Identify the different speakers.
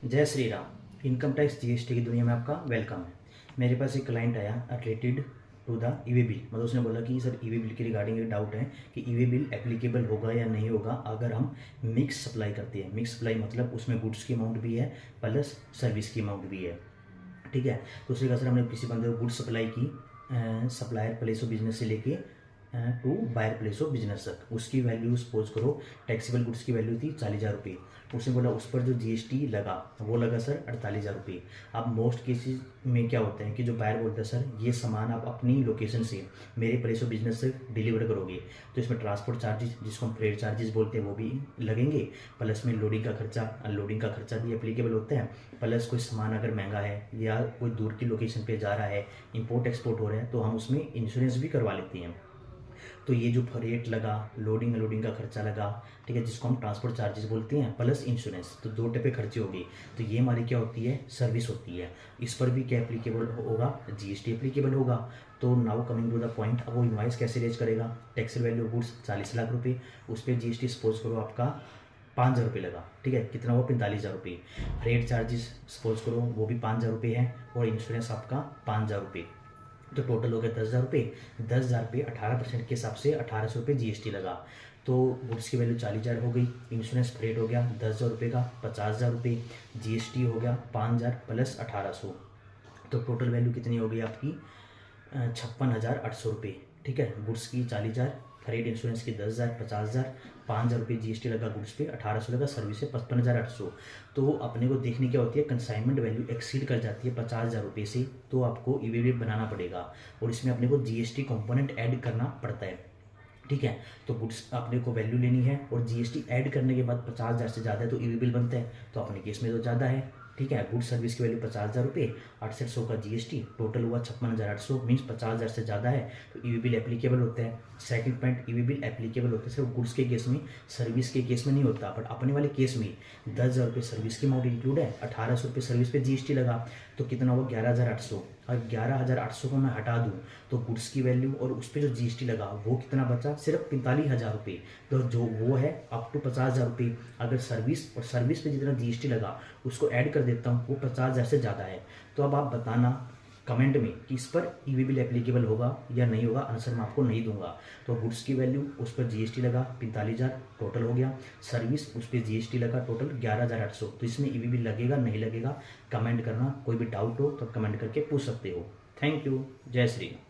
Speaker 1: जय Shri Ram. Income tax GST की दुनिया में आपका वेलकम है। मेरे पास एक क्लाइंट आया related to the EV bill. मतलब उसने बोला कि सर ईवी बिल के रिगार्डिंग एक डाउट है कि ईवी बिल एप्लीकेबल होगा या नहीं होगा अगर हम मिक्स सप्लाई करते हैं। मिक्स सप्लाई मतलब उसमें गुड्स की अमाउंट भी है प्लस सर्विस की अमाउंट भी है। ठीक है, तो उसने कहा सर हमने किसी बंदे को गुड्स सप्लाई की सप्लायर प्लेस ऑफ बिजनेस से लेके to buyer place of business तक। उसकी वैल्यू सपोज करो टैक्सेबल गुड्स की वैल्यू थी 40,000 रुपये। उसने बोला उस पर जो जीएसटी लगा वो लगा सर 48,000 रुपये। अब मोस्ट केसेस में क्या होता है कि जो बायर बोलता है सर ये सामान आप अपनी लोकेशन से मेरे प्लेस ऑफ बिजनेस से डिलीवर करोगे, तो इसमें ट्रांसपोर्ट चार्जेस जिसको हम फ्रेट चार्जेस बोलते हैं वो भी लगेंगे, प्लस में लोडिंग का खर्चा अनलोडिंग का खर्चा भी एप्लीकेबल होता है, प्लस कोई सामान अगर महंगा है या कोई दूर की लोकेशन पे जा रहा है, इंपोर्ट एक्सपोर्ट हो रहा है, तो हम उसमें इंश्योरेंस भी करवा लेते हैं। तो ये जो रेट लगा लोडिंग अनलोडिंग का खर्चा लगा, ठीक है, जिसको हम ट्रांसपोर्ट चार्जेस बोलते हैं, प्लस इंश्योरेंस, तो दो टपे खर्चे हो गए। तो ये हमारी क्या होती है सर्विस होती है। इस पर भी क्या एप्लीकेबल होगा जीएसटी एप्लीकेबल होगा। तो now coming to the point, अब वो इनवाइस कैसे रेज करेगा। Tax value of goods 40 lakh रुपये, उस पर जीएसटी सपोज करो आपका 5,000 रुपये लगा, ठीक है, कितना हुआ 45,000 रुपये। रेट चार्जेस सपोज करो वो भी 5,000 रुपये है और इंश्योरेंस आपका 5,000 रुपये, तो टोटल हो गया 10,000 रुपये। 10,000 रुपये 18% के हिसाब से 1,800 रुपये जीएसटी लगा। तो गुड्स की वैल्यू 40,000 हो गई, इंश्योरेंस रेट हो गया 10,000 रुपये का 50,000 रुपये, जीएसटी हो गया 5,000 प्लस 1,800, तो टोटल वैल्यू कितनी हो गई आपकी 56,800 रुपये। ठीक है, गुड्स की 40,000, रेट इंश्योरेंस की 10,000, 50,000, 5,000 रुपये जीएसटी लगा गुड्स पे, 1,800 लगा सर्विस पे, 55,800। तो अपने को देखने क्या होती है कंसाइनमेंट वैल्यू एक्सीड कर जाती है 50,000 रुपये से, तो आपको ईवी बनाना पड़ेगा और इसमें अपने को जीएसटी कंपोनेंट ऐड करना पड़ता है। ठीक है, तो गुड्स अपने को वैल्यू लेनी है और जीएसटी ऐड करने के बाद 50,000 से ज़्यादा है तो ईवी बिल बनता है, तो अपने केस में तो ज़्यादा है। ठीक है, गुड सर्विस की वैल्यू 50,000 रुपये, 6800 का जीएसटी, टोटल हुआ 56,800, मीन्स 50,000 से ज़्यादा है तो ईवी बिल एप्लीकेबल होता है। Second point, EV bill applicable होता है सिर्फ गुड्स के केस में, सर्विस के केस में नहीं होता। बट अपने वाले केस में 10,000 रुपये सर्विस की अमाउंट इंक्लूड है, 1,800 रुपये सर्विस पे जीएसटी लगा, तो कितना हुआ 11,800। और 11,800 को मैं हटा दूँ तो गुड्स की वैल्यू और उस पर जो जीएसटी लगा वो कितना बचा, सिर्फ 45,000 रुपये। तो जो वो है अप टू 50,000 रुपये। अगर सर्विस और सर्विस पे जितना जीएसटी लगा उसको ऐड कर देता हूँ वो 50,000 से ज़्यादा है। तो अब आप बताना कमेंट में कि इस पर ईवी बिल एप्लीकेबल होगा या नहीं होगा। आंसर मैं आपको नहीं दूंगा। तो गुड्स की वैल्यू उस पर जीएसटी लगा 45,000 टोटल हो गया, सर्विस उस पर जीएसटी लगा टोटल 11,800, तो इसमें ईवी बिल लगेगा नहीं लगेगा कमेंट करना। कोई भी डाउट हो तो कमेंट करके पूछ सकते हो। थैंक यू, जय श्री राम।